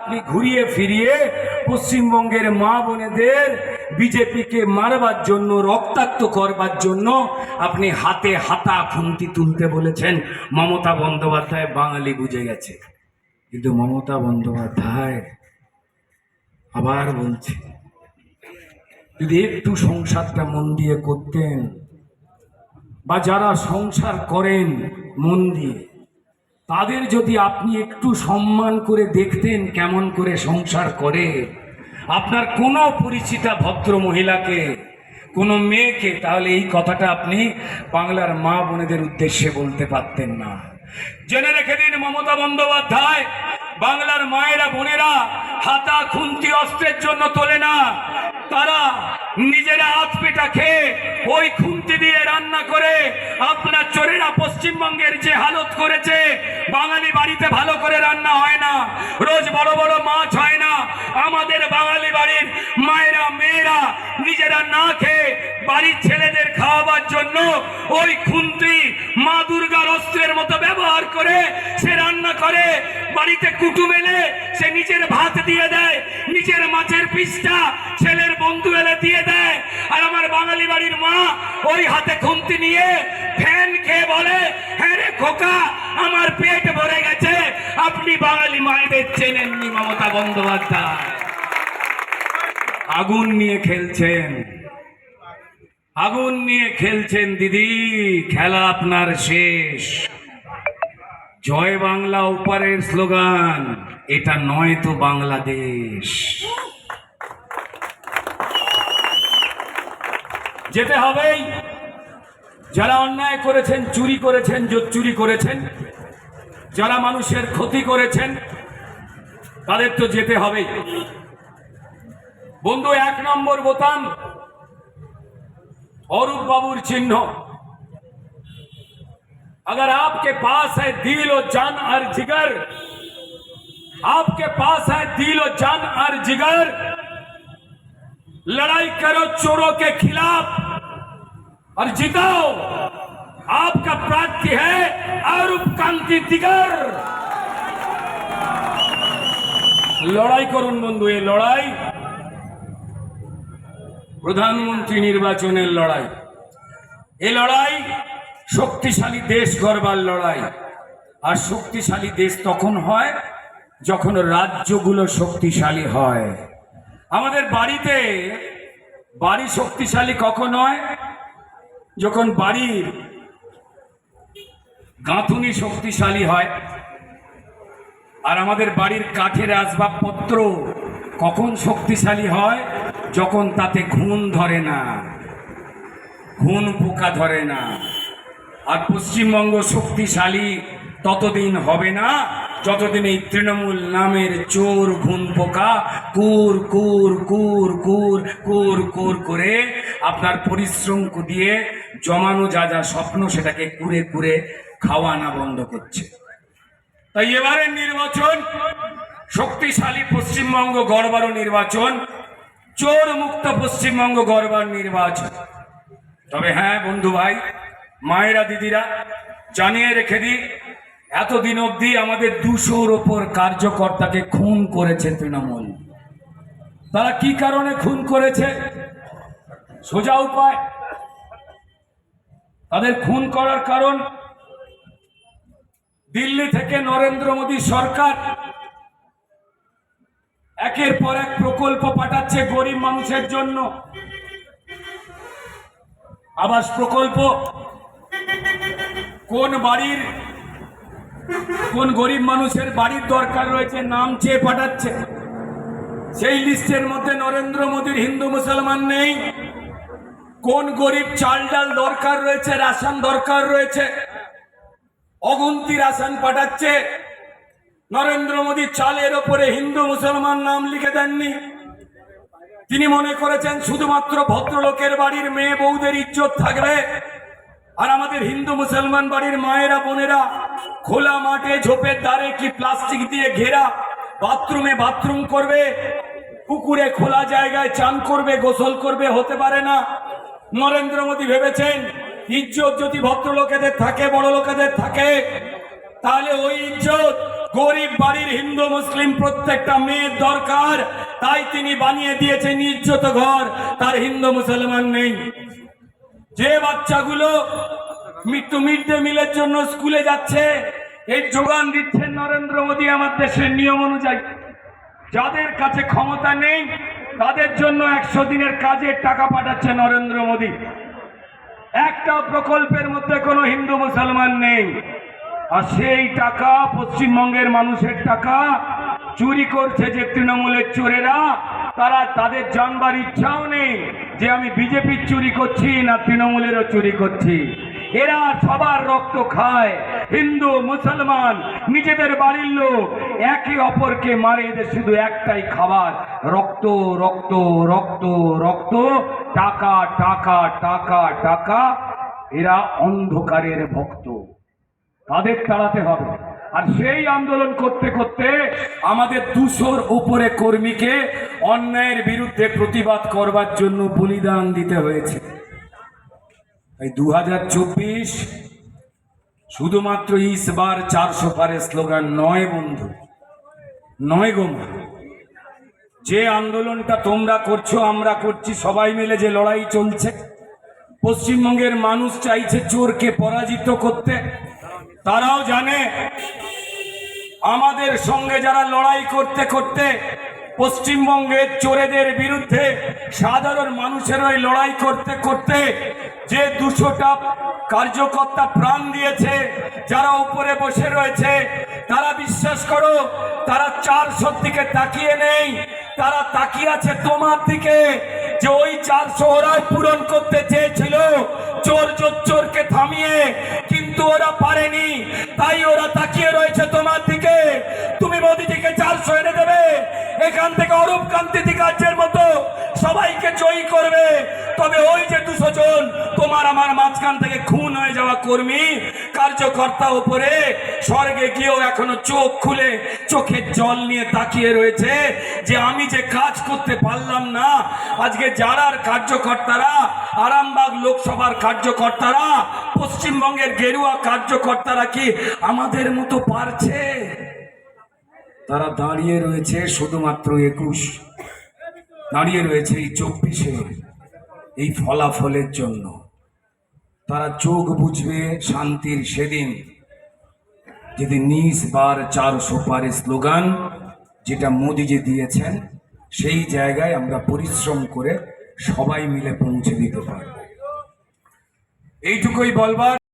আপনি ঘুরিয়ে ফিরিয়ে পশ্চিমবঙ্গের মা বোনেদের বিজেপিকে মারবার জন্য, রক্তাক্ত করবার জন্য আপনি হাতে হাতা খুন্তি তুলতে বলেছেন। মমতা বন্দ্যোপাধ্যায় বাঙালি বুঝে গেছে, কিন্তু মমতা বন্দ্যোপাধ্যায় আবার বলছে, যদি একটু সংসারটা মন দিয়ে করতেন, বা যারা সংসার করেন মন দিয়ে, তাদের যদি আপনি একটু সম্মান করে দেখতেন কেমন করে সংসার করে, আপনার কোনো পরিচিতা ভদ্র মহিলাকে, কোনো মেয়েকে, তাহলে এই কথাটা আপনি বাংলার মা বোনেদের উদ্দেশ্যে বলতে পারতেন না। জেনে রেখে দিন, মমতা বন্দ্যোপাধ্যায় বাংলার মায়েরা বোনেরা হাতা খুন্তি অস্ত্রের জন্য তোলে না, তারা নিজেরা হাত পেটা খেয়ে ওই খুন্তি দিয়ে রান্না করে আপনার চোরেরা পশ্চিমবঙ্গের যে হালত করেছে, বাঙালি বাড়িতে ভালো করে রান্না হয় না, রোজ বড় বড় মাছ হয় না, আমাদের বাঙালি বাড়ির মায়েরা মেয়েরা নিজেরা না খেয়ে বাড়ির ছেলেদের খাওয়াবার জন্য ওই খুন্তি মা দুর্গার অস্ত্রের মতো ব্যবহার করে সে রান্না করে, বাড়িতে কুটুম এলে সে নিজের ভাত দিয়ে দেয়, নিজের মাছের পিসটা ছেলের বন্ধু এলে দিয়ে দেয়, আর আমার বাঙালি বাড়ির মা ওই হাতে খুন্তি নিয়ে ফ্যান খেয়ে বলে, হ্যাঁ রে খোকা আমার পেট ভরে গেছে। আপনি বাঙালি মায়েদের চেনেননি মমতা বন্দ্যোপাধ্যায়। আগুন নিয়ে খেলছেন, আগুন নিয়ে খেলছেন দিদি, খেলা আপনার শেষ। জয় বাংলা ওপারের স্লোগান, এটা নয় তো বাংলাদেশ। যেতে হবেই, যারা অন্যায় করেছেন, চুরি করেছেন, চুরি করেছেন, যারা মানুষের ক্ষতি করেছেন, তাদের তো যেতে হবেই। বন্ধু, 1 নম্বর বোতাম অরূপ বাবুর চিহ্ন। अगर आपके पास है दिल और जान और जिगर, आपके पास है दिल और जान और जिगर, लड़ाई करो चोरों के खिलाफ और जिताओ। आपका प्रार्थी है अरूप कांति दिगर। लड़ाई করুন বন্ধু, এই লড়াই প্রধানমন্ত্রী নির্বাচনের লড়াই, এই লড়াই শক্তিশালী দেশ গড়বার লড়াই। আর শক্তিশালী দেশ তখন হয় যখন রাজ্যগুলো শক্তিশালী হয়। আমাদের বাড়িতে বাড়ি শক্তিশালী কখন হয়? যখন বাড়ির গাঁথুনি শক্তিশালী হয়। আর আমাদের বাড়ির কাঠের আসবাবপত্র কখন শক্তিশালী হয়? যখন তাতে ঘুণ ধরে না, ঘুণ পোকা ধরে না। আর পশ্চিমবঙ্গ শক্তিশালী ততদিন হবে না যতদিন এই তৃণমূল নামের চোর ঘুণ পোকা কুর কুর কুর কুর কুর কুর করে আপনার পরিশ্রম দিয়ে জমানো যা যা স্বপ্ন সেটাকে কুরে কুরে খাওয়া না বন্ধ করছে। তাই এবারের নির্বাচন শক্তিশালী পশ্চিমবঙ্গ গড়বারও নির্বাচন, চোর মুক্ত পশ্চিমবঙ্গ গড়বার নির্বাচন। তবে হ্যাঁ বন্ধু ভাই, মায়েরা দিদিরা, জানিয়ে রেখে দিই, এতদিন অবধি আমাদের 200-র ওপর কার্যকর্তাকে খুন করেছে তৃণমূল। তারা কি কারণে খুন করেছে? সোজা উপায়, তাদের খুন করার কারণ, দিল্লি থেকে নরেন্দ্র মোদী সরকার একের পর এক প্রকল্প পাঠাচ্ছে গরিব মানুষের জন্য। আবাস প্রকল্প, কোন গরিব মানুষের বাড়ির দরকার রয়েছে নাম চেয়ে পাঠাচ্ছে। সেই লিস্টের মধ্যে নরেন্দ্র মোদীর হিন্দু মুসলমান নেই। কোন গরিব চাল ডাল দরকার রয়েছে, রাশন দরকার রয়েছে, অগুন্তি রাশন পাঠাচ্ছে। নরেন্দ্র মোদী চালের ওপরে হিন্দু মুসলমান নাম লিখে দেননি। তিনি মনে করেছেন শুধুমাত্র ভদ্রলোকের বাড়ির মেয়ে বউদের ইজ্জত থাকবে, আর আমাদের হিন্দু মুসলমান বাড়ির মায়েরা বোনেরা খোলা মাঠে ঝোপের ধারে কি প্লাস্টিক দিয়ে ঘেরা বাথরুমে বাথরুম করবে, পুকুরে খোলা জায়গায় চান করবে, গোসল করবে, হতে পারে না। নরেন্দ্র মোদী ভেবেছেন ইজ্জত যদি ভদ্রলোকেদের থাকে, বড় লোকেদের থাকে, তাহলে ওই ইজ্জত গরিব বাড়ির হিন্দু মুসলিম প্রত্যেকটা মেয়ের দরকার, তাই তিনি বানিয়ে দিয়েছে নির্যত ঘর, তার হিন্দু মুসলমান নেই। যে বাচ্চাগুলো মিড ডে মিলের জন্য স্কুলে যাচ্ছে, এর যোগান দিচ্ছেন নরেন্দ্র মোদী আমার দেশের নিয়ম অনুযায়ী। যাদের কাছে ক্ষমতা নেই তাদের জন্য 100 দিনের কাজের টাকা পাঠাচ্ছে নরেন্দ্র মোদী। একটা প্রকল্পের মধ্যে কোনো হিন্দু মুসলমান নেই, আর সেই টাকা পশ্চিমবঙ্গের মানুষের টাকা চুরি করছে যে তৃণমূলের চোরেরা। তারা তাদের জানবার ইচ্ছাও নেই যে আমি বিজেপির চুরি করছি না তৃণমূলেরও চুরি করছি। এরা সবার রক্ত খায়, হিন্দু মুসলমান নিজেদের বাড়ির লোক একে অপরকে মারে। এদের শুধু একটাই খাবার, রক্ত রক্ত রক্ত রক্ত, টাকা টাকা টাকা টাকা। এরা অন্ধকারের ভক্ত, তাদের তাড়াতে হবে। আর সেই আন্দোলন করতে করতে আমাদের 200-র উপরে কর্মীকে অন্যায়ের বিরুদ্ধে প্রতিবাদ করবার জন্য বলিদান দিতে হয়েছে। এই 2024 শুধুমাত্র ইস বার 400 পারের স্লোগান নয় বন্ধু, নয় গো মা। যে আন্দোলনটা তোমরা করছো, আমরা করছি, সবাই মিলে যে লড়াই চলছে, পশ্চিমবঙ্গের মানুষ চাইছে চোরকে পরাজিত করতে। তারাও জানে আমাদের সঙ্গে যারা লড়াই করতে করতে পশ্চিমবঙ্গের চোরেদের বিরুদ্ধে সাধারণ মানুষের ওই লড়াই করতে করতে যে 200টা কার্যকর্তা প্রাণ দিয়েছে, যারা উপরে বসে রয়েছে, তারা বিশ্বাস করো তারা 400-র দিকে তাকিয়ে নেই, তারা তাকিয়ে আছে তোমার দিকে। যে ওই 400 ওরাই পূরণ করতে চেয়েছিল চোর চোরকে থামিয়ে, কিন্তু ওরা পারেনি, তাই ওরা তাকিয়ে রয়েছে তোমার দিকে। তুমি মোদিজিকে 400 এনে দেবে, এখান থেকে অরূপ কান্তি দিগাজ্যের মতো সবাইকে জয়ী করবে। তবে ওই যে 200 জন তোমার আমার মাঝখান থেকে খুন হয়ে যাওয়া কর্মী কার্যকর্তা উপরে স্বর্গে গিয়েও এখনো চোখ খুলে চোখের জল নিয়ে তাকিয়ে রয়েছে যে আমি যে কাজ করতে পারলাম না। আজকে যারার কার্যকর্তারা, আরামবাগ লোকসভার কার্যকর্তারা, পশ্চিমবঙ্গের গেরুয়া কার্যকর্তারা কি আমাদের মতো পারছে? তারা দাঁড়িয়ে রয়েছে শুধুমাত্র 21, দাঁড়িয়ে রয়েছে এই 24-এ এই ফলাফলের জন্য। তারা চোখ বুঝবে শান্তির সেদিন, যেদিন নিস বার 400 পারে স্লোগান যেটা মোদিজি দিয়েছেন, সেই জায়গায় আমরা পরিশ্রম করে সবাই মিলে পৌঁছে দিতে পারব। এইটুকুই বলবার।